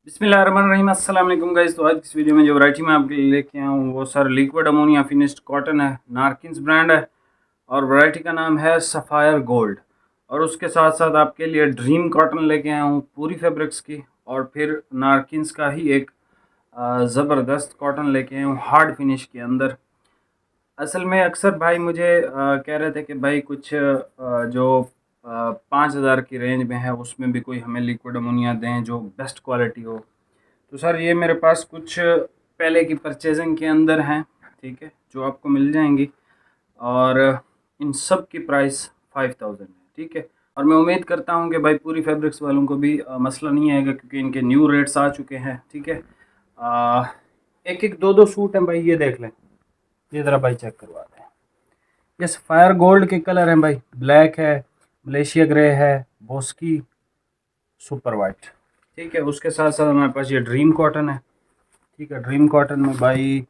बिस्मिल्लाहिर्रहमानिर्रहीम अस्सलाम वालेकुम गाइस। तो आज इस वीडियो में जो वैरायटी मैं आपके लिए लेके आया हूँ वो sir liquid ammonia finished cotton है, नारकिन्स ब्रांड है और वैरायटी का नाम है सफ़ायर गोल्ड। और उसके साथ साथ आपके लिए ड्रीम कॉटन लेके आया हूँ पूरी फैब्रिक्स की, और फिर नारकिन्स का ही एक ज़बरदस्त कॉटन लेके आया हूँ हार्ड फिनिश के अंदर। असल में अक्सर भाई मुझे कह रहे थे कि भाई कुछ जो 5,000 की रेंज में है उसमें भी कोई हमें लिक्विड अमोनिया दें जो बेस्ट क्वालिटी हो। तो सर ये मेरे पास कुछ पहले की परचेजिंग के अंदर हैं, ठीक है, जो आपको मिल जाएंगी। और इन सब की प्राइस 5,000 है, ठीक है। और मैं उम्मीद करता हूँ कि भाई पूरी फैब्रिक्स वालों को भी मसला नहीं आएगा क्योंकि इनके न्यू रेट्स आ चुके हैं, ठीक है। एक एक दो दो सूट हैं भाई, ये देख लें, ये ज़रा भाई चेक करवाते हैं। ये सफ़ायर गोल्ड के कलर हैं भाई, ब्लैक है, मलेशिया ग्रे है, बोस्की, सुपर वाइट, ठीक है। उसके साथ साथ हमारे पास ये ड्रीम कॉटन है, ठीक है। ड्रीम कॉटन में भाई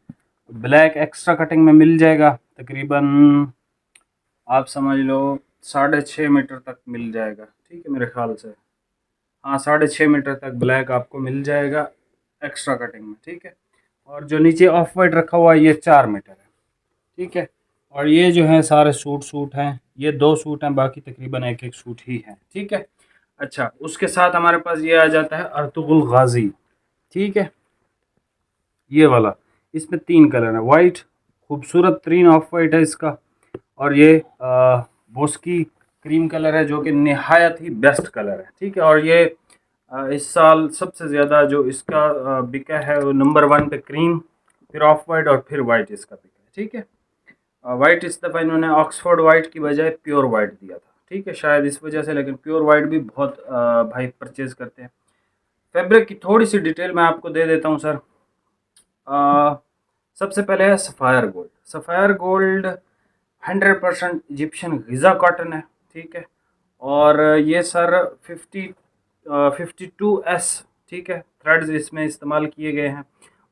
ब्लैक एक्स्ट्रा कटिंग में मिल जाएगा, तकरीबन आप समझ लो 6.5 मीटर तक मिल जाएगा, ठीक है मेरे ख्याल से। हाँ, 6.5 मीटर तक ब्लैक आपको मिल जाएगा एक्स्ट्रा कटिंग में, ठीक है। और जो नीचे ऑफ वाइट रखा हुआ है ये 4 मीटर है, ठीक है। और ये जो है सारे सूट हैं, ये 2 सूट हैं, बाकी तकरीबन एक एक सूट ही है, ठीक है। अच्छा, उसके साथ हमारे पास ये आ जाता है अर्तुगरुल गाजी, ठीक है, ये वाला। इसमें 3 कलर है, वाइट, खूबसूरत तरीन ऑफ वाइट है इसका, और ये बोस्की क्रीम कलर है जो कि नहायत ही बेस्ट कलर है, ठीक है। और ये इस साल सबसे ज़्यादा जो इसका बिका है वो नंबर 1 पे क्रीम, फिर ऑफ वाइट और फिर वाइट इसका बिका है, ठीक है। वाइट इस दफ़ा इन्होंने ऑक्सफोर्ड वाइट की बजाय प्योर वाइट दिया था, ठीक है, शायद इस वजह से, लेकिन प्योर वाइट भी बहुत भाई परचेज़ करते हैं। फैब्रिक की थोड़ी सी डिटेल मैं आपको दे देता हूँ सर। आ, सबसे पहले है sapphire gold. Sapphire gold 100% Egyptian Giza cotton है, ठीक है। और ये सर 52S, ठीक है, थ्रेड्स इसमें इस्तेमाल किए गए हैं।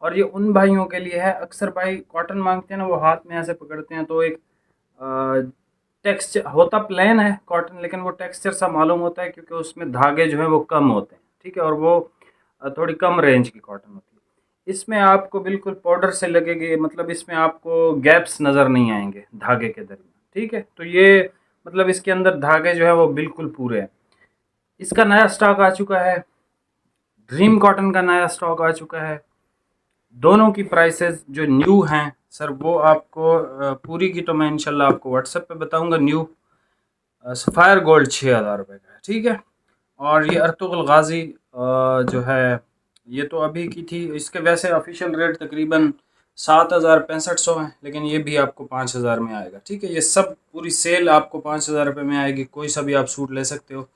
और ये उन भाइयों के लिए है, अक्सर भाई कॉटन मांगते हैं ना, वो हाथ में ऐसे पकड़ते हैं तो एक टेक्सचर होता, प्लेन है कॉटन लेकिन वो टेक्सचर सा मालूम होता है क्योंकि उसमें धागे जो है वो कम होते हैं, ठीक है। और वो थोड़ी कम रेंज की कॉटन होती है। इसमें आपको बिल्कुल पाउडर से लगेगी, मतलब इसमें आपको गैप्स नज़र नहीं आएंगे धागे के दरमियान, ठीक है। तो ये मतलब इसके अंदर धागे जो है वो बिल्कुल पूरे हैं। इसका नया स्टॉक आ चुका है, ड्रीम कॉटन का नया स्टॉक आ चुका है। दोनों की प्राइसेस जो न्यू हैं सर वो आपको पूरी की तो मैं इंशाल्लाह आपको व्हाट्सएप पे बताऊंगा। न्यू सफ़ायर गोल्ड 6,000 रुपये का है, ठीक है। और ये अर्तुगरुल गाजी जो है ये तो अभी की थी, इसके वैसे ऑफिशियल रेट तकरीबन 7,6500 हैं, लेकिन ये भी आपको 5,000 में आएगा, ठीक है। ये सब पूरी सेल आपको 5,000 रुपये में आएगी, कोई सा भी आप सूट ले सकते हो।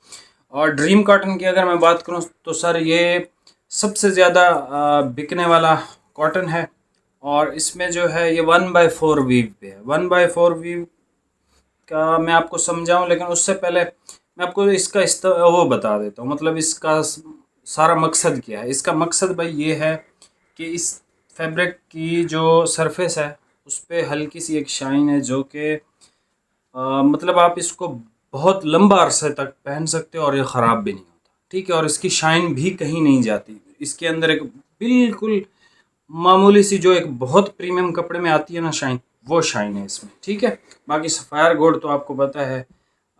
और ड्रीम कॉटन की अगर मैं बात करूँ तो सर ये सबसे ज़्यादा बिकने वाला कॉटन है। और इसमें जो है ये 1/4 वीव पे है। 1/4 वीव का मैं आपको समझाऊं, लेकिन उससे पहले मैं आपको इसका वो बता देता हूँ, मतलब इसका सारा मकसद क्या है। इसका मकसद भाई ये है कि इस फैब्रिक की जो सरफेस है उस पर हल्की सी एक शाइन है जो कि मतलब आप इसको बहुत लंबा अरसे तक पहन सकते हो और ये ख़राब भी नहीं होता, ठीक है। और इसकी शाइन भी कहीं नहीं जाती। इसके अंदर एक बिल्कुल मामूली सी जो एक बहुत प्रीमियम कपड़े में आती है ना शाइन, वो शाइन है इसमें, ठीक है। बाकी सफ़ायर गोल्ड तो आपको पता है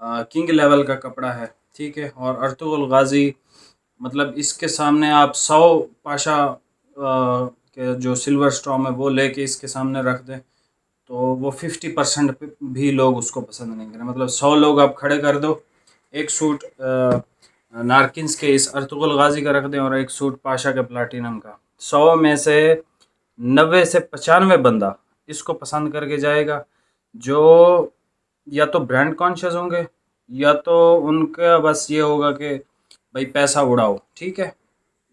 किंग लेवल का कपड़ा है, ठीक है। और अर्तुगरुल गाजी मतलब इसके सामने आप 100 पाशा के जो सिल्वर स्टॉम है वो लेके इसके सामने रख दें तो वो 50% भी लोग उसको पसंद नहीं करें। मतलब 100 लोग आप खड़े कर दो, एक सूट नारकिन्स के इस अर्तुगरुल गाजी का रख दें और एक सूट पाशा के प्लाटिनम का, 100 में से 90 से 95 बंदा इसको पसंद करके जाएगा, जो या तो ब्रांड कॉन्शियस होंगे या तो उनका बस ये होगा कि भाई पैसा उड़ाओ, ठीक है,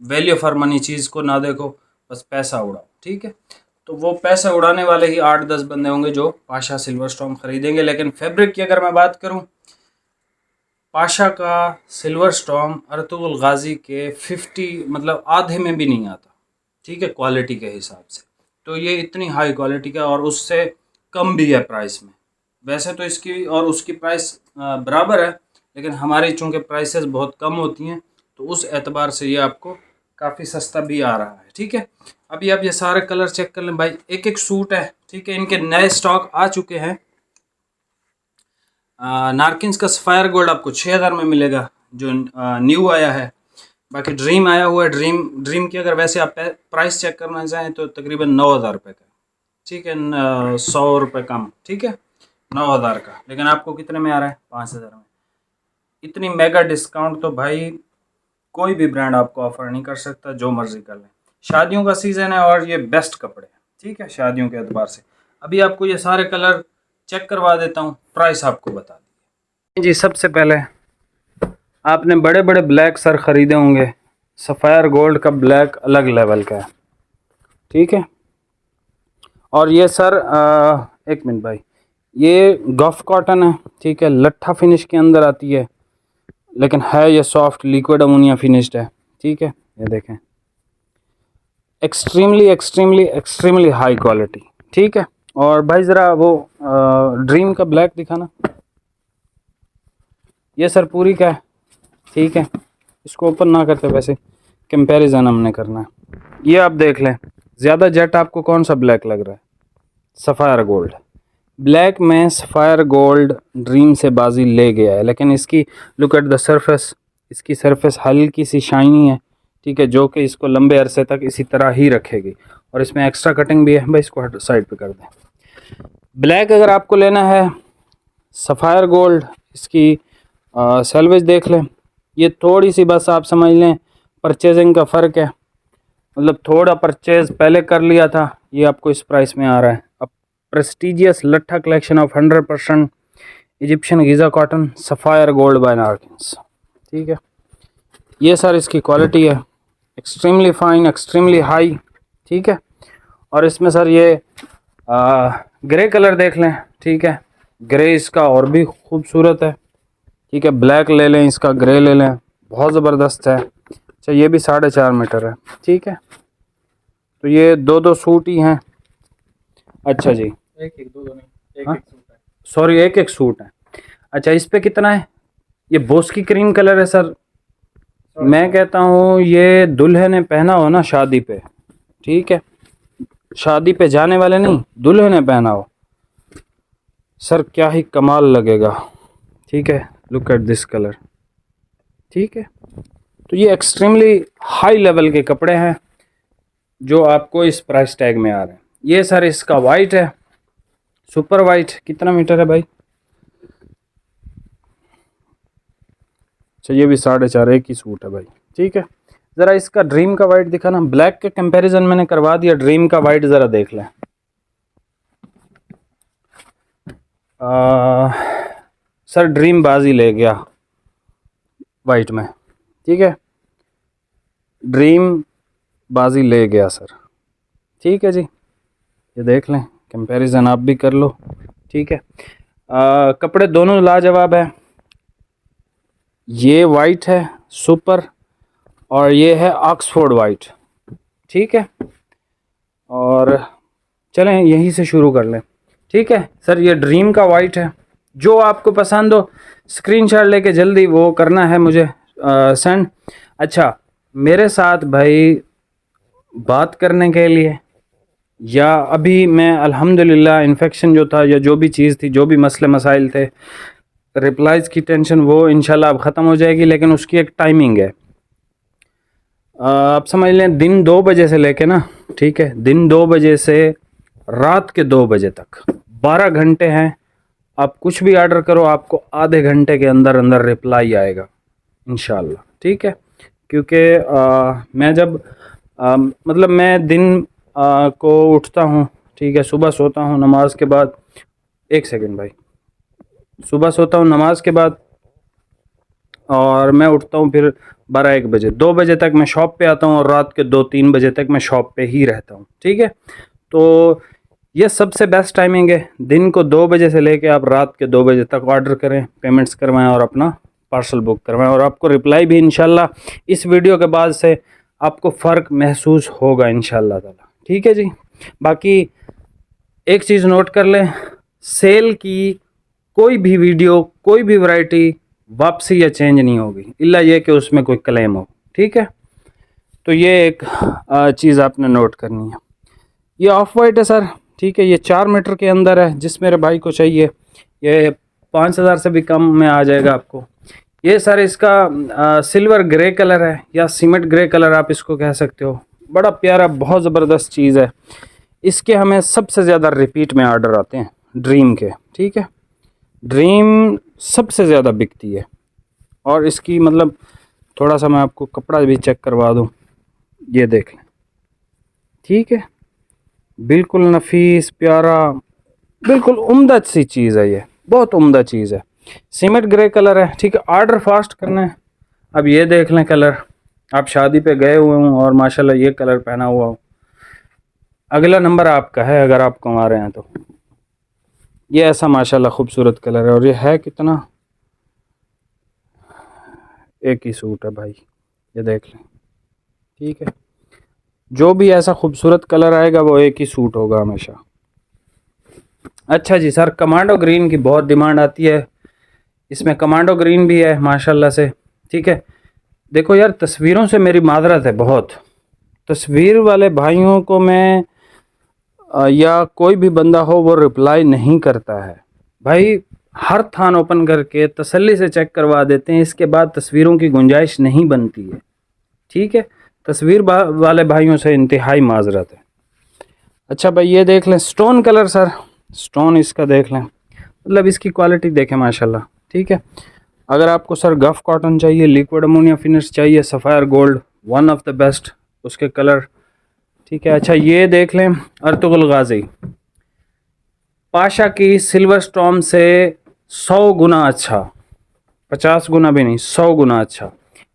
वैल्यू फॉर मनी चीज़ को ना देखो, बस पैसा उड़ाओ, ठीक है। तो वो पैसा उड़ाने वाले ही 8-10 बंदे होंगे जो पाशा सिल्वर स्टॉर्म खरीदेंगे। लेकिन फैब्रिक की अगर मैं बात करूं, पाशा का सिल्वर स्टॉर्म अर्तुगरुल गाजी के 50 मतलब आधे में भी नहीं आता, ठीक है, क्वालिटी के हिसाब से। तो ये इतनी हाई क्वालिटी का और उससे कम भी है प्राइस में। वैसे तो इसकी और उसकी प्राइस बराबर है, लेकिन हमारी चूँकि प्राइसेस बहुत कम होती हैं तो उस एतबार से ये आपको काफ़ी सस्ता भी आ रहा है। ठीक है, अभी आप ये सारे कलर चेक कर लें भाई, एक एक सूट है। ठीक है, इनके नए स्टॉक आ चुके हैं। नारकिन्स का सफ़ायर गोल्ड आपको 6000 में मिलेगा, जो न्यू आया है। बाकी ड्रीम आया हुआ है। ड्रीम की अगर वैसे आप प्राइस चेक करना चाहें तो तकरीबन 9000 रुपये का। ठीक है, 100 रुपये कम। ठीक है, 9000 का, लेकिन आपको कितने में आ रहा है? 5000 में। इतनी मेगा डिस्काउंट तो भाई कोई भी ब्रांड आपको ऑफर नहीं कर सकता, जो मर्जी कर लें। शादियों का सीज़न है और ये बेस्ट कपड़े हैं। ठीक है, शादियों के एतबार से। अभी आपको ये सारे कलर चेक करवा देता हूँ, प्राइस आपको बता दी जी। सबसे पहले आपने बड़े बड़े ब्लैक सर ख़रीदे होंगे, सफ़ायर गोल्ड का ब्लैक अलग लेवल का है। ठीक है, और ये सर एक मिनट भाई, ये गफ कॉटन है। ठीक है, लट्ठा फिनिश के अंदर आती है, लेकिन है ये सॉफ्ट लिक्विड अमोनिया फिनिश्ड है। ठीक है, ये देखें, extremely extremely extremely high quality. ठीक है, और भाई ज़रा वो ड्रीम का ब्लैक दिखाना। ये सर पूरी का है। ठीक है, इसको ओपन ना करते, वैसे कंपैरिजन हमने करना है। ये आप देख लें, ज़्यादा जेट आपको कौन सा ब्लैक लग रहा है? Sapphire gold. ब्लैक में सफ़ायर गोल्ड ड्रीम से बाजी ले गया है, लेकिन इसकी लुक एट द सरफेस, इसकी सरफेस हल्की सी शाइनी है। ठीक है, जो कि इसको लंबे अरसे तक इसी तरह ही रखेगी। और इसमें एक्स्ट्रा कटिंग भी है। भाई इसको साइड पे कर दें। ब्लैक अगर आपको लेना है, सफ़ायर गोल्ड, इसकी सेल्वेज देख लें। ये थोड़ी सी बस आप समझ लें परचेजिंग का फ़र्क है, मतलब थोड़ा परचेज पहले कर लिया था, ये आपको इस प्राइस में आ रहा है। अब prestigious latha collection of 100% Egyptian Giza cotton sapphire gold by Narkins. ठीक है, ये सर इसकी क्वालिटी है, एक्सट्रीमली फाइन, एक्सट्रीमली हाई। ठीक है, और इसमें सर ये ग्रे कलर देख लें। ठीक है, ग्रे इसका और भी खूबसूरत है। ठीक है, ब्लैक ले लें, इसका ग्रे ले लें, बहुत ज़बरदस्त है। अच्छा, ये भी 4.5 मीटर है। ठीक है, तो ये दो दो सूट ही हैं। अच्छा जी, एक एक दो नहीं, एक हाँ एक सूट है। सॉरी, एक एक सूट है। अच्छा, इस पे कितना है? ये बोस्की क्रीम कलर है सर। मैं कहता हूँ ये दुल्हन ने पहना हो ना शादी पे। ठीक है, शादी पे जाने वाले नहीं, दुल्हन ने पहना हो सर, क्या ही कमाल लगेगा। ठीक है, लुक एट दिस कलर। ठीक है, तो ये एक्सट्रीमली हाई लेवल के कपड़े हैं जो आपको इस प्राइस टैग में आ रहे हैं। ये सर इसका वाइट है, सुपर वाइट। कितना मीटर है भाई? अच्छा, ये भी 4.5, एक ही सूट है भाई। ठीक है, ज़रा इसका ड्रीम का वाइट दिखाना। ब्लैक के कंपैरिजन मैंने करवा दिया, ड्रीम का वाइट ज़रा देख लें। सर ड्रीम बाजी ले गया वाइट में। ठीक है, ड्रीम बाजी ले गया सर। ठीक है जी, ये देख लें, कंपैरिजन आप भी कर लो। ठीक है, कपड़े दोनों लाजवाब है। ये वाइट है सुपर, और ये है ऑक्सफोर्ड वाइट। ठीक है, और चलें यहीं से शुरू कर लें। ठीक है सर, ये ड्रीम का वाइट है। जो आपको पसंद हो स्क्रीनशॉट लेके जल्दी वो करना है मुझे सेंड। अच्छा, मेरे साथ भाई बात करने के लिए, या अभी मैं अल्हम्दुलिल्लाह इन्फेक्शन जो था या जो भी चीज़ थी, जो भी मसले मसाइल थे, रिप्लाइज़ की टेंशन वो इंशाल्लाह अब ख़त्म हो जाएगी, लेकिन उसकी एक टाइमिंग है। आप समझ लें दिन 2 बजे से लेके ना, ठीक है, दिन 2 बजे से रात के 2 बजे तक 12 घंटे हैं। आप कुछ भी ऑर्डर करो, आपको आधे घंटे के अंदर अंदर रिप्लाई आएगा इंशाल्लाह। ठीक है, क्योंकि मैं जब मतलब मैं दिन को उठता हूँ, ठीक है, सुबह सोता हूँ नमाज के बाद, एक सेकंड भाई, सुबह सोता हूँ नमाज के बाद और मैं उठता हूँ फिर 12-1 बजे, 2 बजे तक मैं शॉप पे आता हूँ और रात के 2-3 बजे तक मैं शॉप पे ही रहता हूँ। ठीक है, तो ये सबसे बेस्ट टाइमिंग है। दिन को 2 बजे से लेके आप रात के 2 बजे तक ऑर्डर करें, पेमेंट्स करवाएं और अपना पार्सल बुक करवाएं, और आपको रिप्लाई भी इंशाल्लाह इस वीडियो के बाद से आपको फ़र्क महसूस होगा इंशाल्लाह ताला। ठीक है जी, बाकी एक चीज़ नोट कर लें, सेल की कोई भी वीडियो, कोई भी वैरायटी वापसी या चेंज नहीं होगी, इल्ला ये कि उसमें कोई क्लेम हो। ठीक है, तो ये एक चीज़ आपने नोट करनी है। ये ऑफ वाइट है सर, ठीक है, ये 4 मीटर के अंदर है, जिस मेरे भाई को चाहिए ये 5,000 से भी कम में आ जाएगा आपको। ये सर इसका सिल्वर ग्रे कलर है या सीमेंट ग्रे कलर आप इसको कह सकते हो। बड़ा प्यारा, बहुत ज़बरदस्त चीज़ है। इसके हमें सबसे ज़्यादा रिपीट में ऑर्डर आते हैं ड्रीम के, ठीक है, ड्रीम सबसे ज़्यादा बिकती है। और इसकी मतलब थोड़ा सा मैं आपको कपड़ा भी चेक करवा दूँ, ये देख लें, ठीक है, बिल्कुल नफीस प्यारा, बिल्कुल उम्दा सी चीज़ है, ये बहुत उम्दा चीज़ है। सीमेंट ग्रे कलर है, ठीक है, ऑर्डर फास्ट करना है। अब ये देख लें कलर, आप शादी पे गए हुए हों और माशाल्लाह ये कलर पहना हुआ हो, अगला नंबर आपका है अगर आप कमा रहे हैं तो। ये ऐसा माशाल्लाह खूबसूरत कलर है, और ये है कितना, एक ही सूट है भाई, ये देख लें, ठीक है। जो भी ऐसा खूबसूरत कलर आएगा वो एक ही सूट होगा हमेशा। अच्छा जी सर, कमांडो ग्रीन की बहुत डिमांड आती है, इसमें कमांडो ग्रीन भी है माशाल्लाह से, ठीक है। देखो यार, तस्वीरों से मेरी मादरत है बहुत, तस्वीर वाले भाइयों को मैं या कोई भी बंदा हो वो रिप्लाई नहीं करता है भाई। हर थान ओपन करके तसल्ली से चेक करवा देते हैं, इसके बाद तस्वीरों की गुंजाइश नहीं बनती है, ठीक है। तस्वीर वाले भाइयों से इंतहाई माजरत है। अच्छा भाई, ये देख लें स्टोन कलर सर, स्टोन इसका देख लें, मतलब इसकी क्वालिटी देखें माशाल्लाह, ठीक है। अगर आपको सर गफ कॉटन चाहिए, लिक्विड अमोनिया फिनिश चाहिए, sapphire gold one of the best उसके कलर, ठीक है। अच्छा ये देख लें अर्तुगरुल गाजी, पाशा की सिल्वर स्टॉर्म से 100 गुना अच्छा, 50 गुना भी नहीं, 100 गुना अच्छा।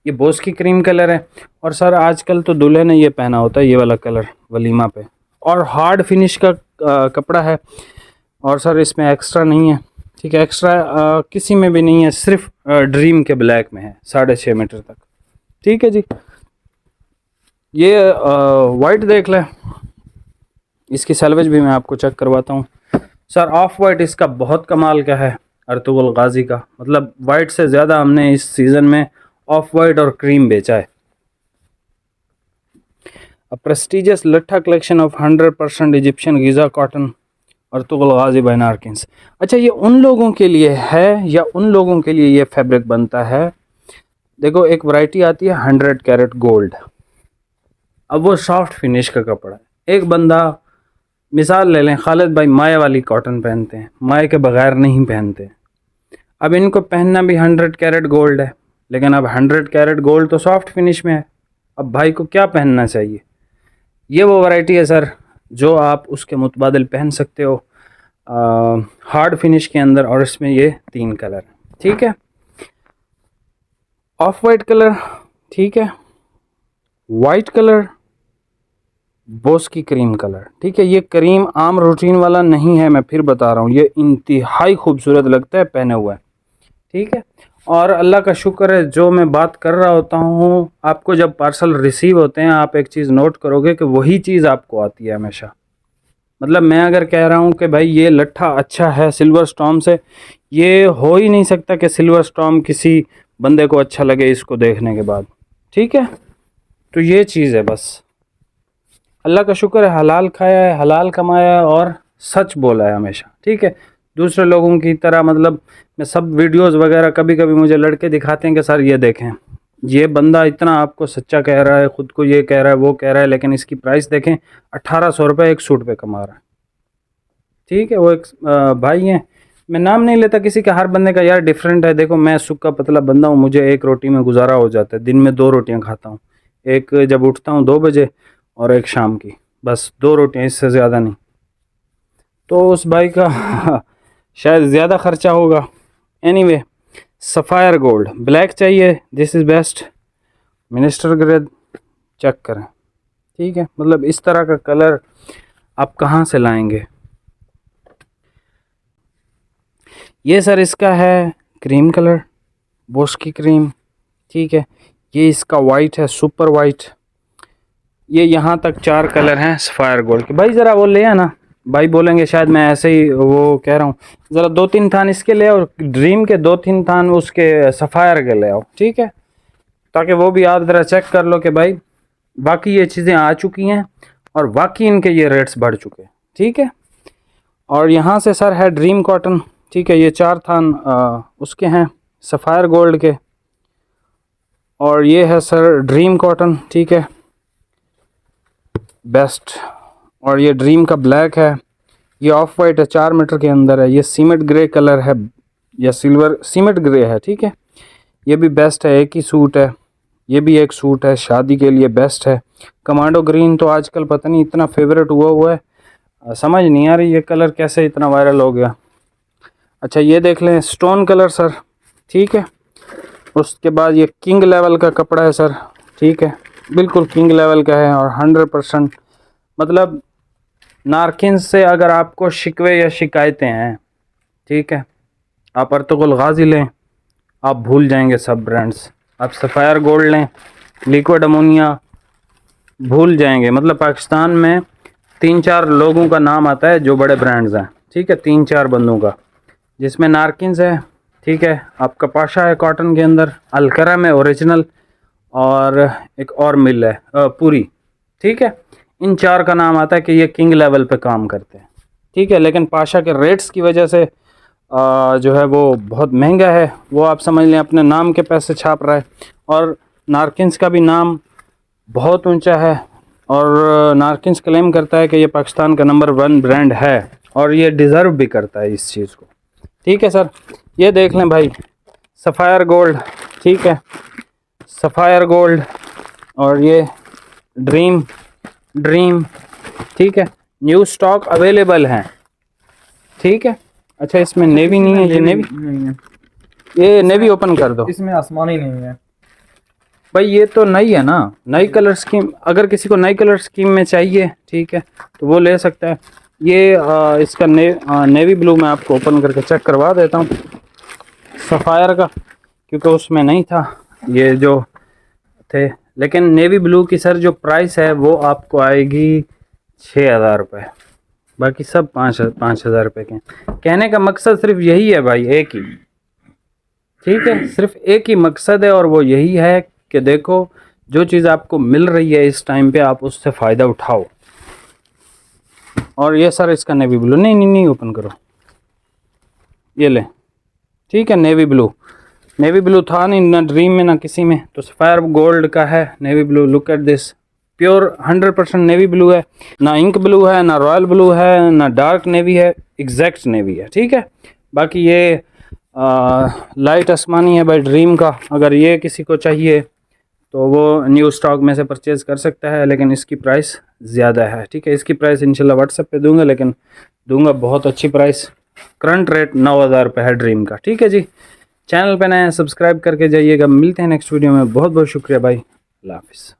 ये बोस की क्रीम कलर है, और सर आजकल तो दूल्हे ने ये पहना होता है, ये वाला कलर वलीमा पे, और हार्ड फिनिश का कपड़ा है, और सर इसमें एक्स्ट्रा नहीं है, ठीक है, एक्स्ट्रा किसी में भी नहीं है, सिर्फ ड्रीम के ब्लैक में है 6.5 मीटर तक, ठीक है जी। ये वाइट देख लें, इसकी सैलवेज भी मैं आपको चेक करवाता हूँ सर। ऑफ वाइट इसका बहुत कमाल का है अर्तुगरुल गाजी का, मतलब वाइट से ज़्यादा हमने इस सीज़न में ऑफ वाइट और क्रीम बेचा है। A prestigious latha collection of 100% Egyptian Giza cotton Ertugrul Ghazi by Narkins. अच्छा, ये उन लोगों के लिए है या उन लोगों के लिए ये फैब्रिक बनता है, देखो एक वैरायटी आती है 100 कैरेट गोल्ड, अब वो सॉफ्ट फिनिश का कपड़ा है। एक बंदा मिसाल ले लें, खालिद भाई माया वाली कॉटन पहनते हैं, माया के बगैर नहीं पहनते। अब इनको पहनना भी 100 कैरेट गोल्ड है, लेकिन अब 100 कैरेट गोल्ड तो सॉफ्ट फिनिश में है, अब भाई को क्या पहनना चाहिए। ये वो वैरायटी है सर जो आप उसके मुतबादिल पहन सकते हो हार्ड फिनिश के अंदर, और इसमें ये 3 कलर, ठीक है। ऑफ वाइट कलर, ठीक है, वाइट कलर, बोस की क्रीम कलर, ठीक है। ये क्रीम आम रूटीन वाला नहीं है, मैं फिर बता रहा हूँ, ये इंतहाई खूबसूरत लगता है पहने हुआ है, ठीक है। और अल्लाह का शुक्र है, जो मैं बात कर रहा होता हूँ, आपको जब पार्सल रिसीव होते हैं आप एक चीज़ नोट करोगे कि वही चीज़ आपको आती है हमेशा। मतलब मैं अगर कह रहा हूँ कि भाई ये लट्ठा अच्छा है सिल्वर स्टॉर्म से, ये हो ही नहीं सकता कि सिल्वर स्टॉर्म किसी बंदे को अच्छा लगे इसको देखने के बाद, ठीक है। तो ये चीज़ है, बस अल्लाह का शुक्र है, हलाल खाया है, हलाल कमाया है, और सच बोला है हमेशा, ठीक है। दूसरे लोगों की तरह मतलब मैं सब वीडियोस वगैरह, कभी कभी मुझे लड़के दिखाते हैं कि सर ये देखें, ये बंदा इतना आपको सच्चा कह रहा है, ख़ुद को ये कह रहा है, वो कह रहा है, लेकिन इसकी प्राइस देखें 1800 रुपये एक सूट पे कमा रहा है, ठीक है। वो एक भाई हैं, मैं नाम नहीं लेता किसी का, हर बंदे का यार डिफरेंट है। देखो मैं सूखा पतला बंदा हूँ, मुझे एक रोटी में गुजारा हो जाता है, दिन में 2 रोटियाँ खाता हूँ, एक जब उठता हूँ 2 बजे और एक शाम की, बस 2 रोटियाँ, इससे ज़्यादा नहीं। तो उस भाई का शायद ज़्यादा ख़र्चा होगा। एनीवे, सफ़ायर गोल्ड ब्लैक चाहिए, this is best, minister grade, check करें, ठीक है। मतलब इस तरह का कलर आप कहाँ से लाएंगे। ये सर इसका है क्रीम कलर, बोस की क्रीम, ठीक है। ये इसका वाइट है, सुपर वाइट। ये यहाँ तक 4 कलर हैं सफ़ायर गोल्ड के। भाई ज़रा वो ले आना, भाई बोलेंगे शायद मैं ऐसे ही वो कह रहा हूँ, ज़रा 2-3 थान इसके ले आओ, ड्रीम के 2-3 थान उसके सफ़ायर के ले आओ, ठीक है, ताकि वो भी आप ज़रा चेक कर लो कि भाई बाकी ये चीज़ें आ चुकी हैं और बाकी इनके ये रेट्स बढ़ चुके हैं, ठीक है। और यहाँ से सर है ड्रीम कॉटन, ठीक है, ये 4 थान उसके हैं सफ़ायर गोल्ड के। और ये है सर ड्रीम कॉटन, ठीक है, बेस्ट। और ये ड्रीम का ब्लैक है, ये ऑफ वाइट है, 4 मीटर के अंदर है, ये सीमेंट ग्रे कलर है या सिल्वर सीमेंट ग्रे है, ठीक है। ये भी बेस्ट है, एक ही सूट है, ये भी एक सूट है, शादी के लिए बेस्ट है। कमांडो ग्रीन तो आजकल पता नहीं इतना फेवरेट हुआ है, समझ नहीं आ रही ये कलर कैसे इतना वायरल हो गया। अच्छा ये देख लें स्टोन कलर सर, ठीक है। उसके बाद ये किंग लेवल का कपड़ा है सर, ठीक है, बिल्कुल किंग लेवल का है और 100% मतलब नारकिन से अगर आपको शिकवे या शिकायतें हैं, ठीक है, आप अर्तुगरुल गाजी लें, आप भूल जाएंगे सब ब्रांड्स। आप सफ़ायर गोल्ड लें, लिक्विड अमोनिया, भूल जाएंगे। मतलब पाकिस्तान में 3-4 लोगों का नाम आता है जो बड़े ब्रांड्स हैं, ठीक है, 3-4 बंदों का, जिसमें नारकिन्स है, ठीक है, आपका पाशा है कॉटन के अंदर, अलकरम है ओरिजिनल, और एक और मिल है पूरी, ठीक है। इन 4 का नाम आता है कि ये किंग लेवल पे काम करते हैं, ठीक है। लेकिन पाशा के रेट्स की वजह से जो है वो बहुत महंगा है, वो आप समझ लें अपने नाम के पैसे छाप रहा है। और नारकिन्स का भी नाम बहुत ऊंचा है और नारकिन्स क्लेम करता है कि ये पाकिस्तान का नंबर 1 ब्रांड है और ये डिज़र्व भी करता है इस चीज़ को, ठीक है सर। ये देख लें भाई सफ़ायर गोल्ड, ठीक है, सफ़ायर गोल्ड। और ये ड्रीम, ठीक है, न्यू स्टॉक अवेलेबल हैं, ठीक है। अच्छा इसमें नेवी नहीं है, ये नेवी नहीं है, ये नेवी ओपन कर दो, इसमें आसमानी नहीं है भाई, ये तो नई है ना, नई कलर स्कीम। अगर किसी को नई कलर स्कीम में चाहिए, ठीक है, तो वो ले सकता है। ये इसका नेवी ब्लू मैं आपको ओपन करके चेक करवा देता हूँ सफ़ायर का, क्योंकि उसमें नहीं था ये जो थे। लेकिन नेवी ब्लू की सर जो प्राइस है वो आपको आएगी 6,000 रुपये, बाकी सब 5,000 रुपये के। कहने का मकसद सिर्फ यही है भाई, एक ही, ठीक है, सिर्फ एक ही मकसद है और वो यही है कि देखो जो चीज़ आपको मिल रही है इस टाइम पे आप उससे फ़ायदा उठाओ। और ये सर इसका नेवी ब्लू, नहीं ओपन करो, ये ले, ठीक है, नेवी ब्लू था नहीं ना ड्रीम में ना किसी में, तो सफ़ायर गोल्ड का है navy blue. Look at this, pure 100% navy blue है, ना इंक ब्लू है, ना रॉयल ब्लू है, ना डार्क नेवी है, एग्जैक्ट नेवी है, ठीक है। बाकी ये लाइट आसमानी है भाई ड्रीम का, अगर ये किसी को चाहिए तो वो न्यू स्टॉक में से परचेज़ कर सकता है, लेकिन इसकी प्राइस ज़्यादा है, ठीक है। इसकी प्राइस इंशाल्लाह व्हाट्सएप पे दूंगा, लेकिन दूंगा बहुत अच्छी प्राइस। करंट रेट 9,000 रुपये है ड्रीम का, ठीक है जी। चैनल पे नए हैं सब्सक्राइब करके जाइएगा। मिलते हैं नेक्स्ट वीडियो में, बहुत बहुत शुक्रिया भाई, अल्लाह हाफिज़।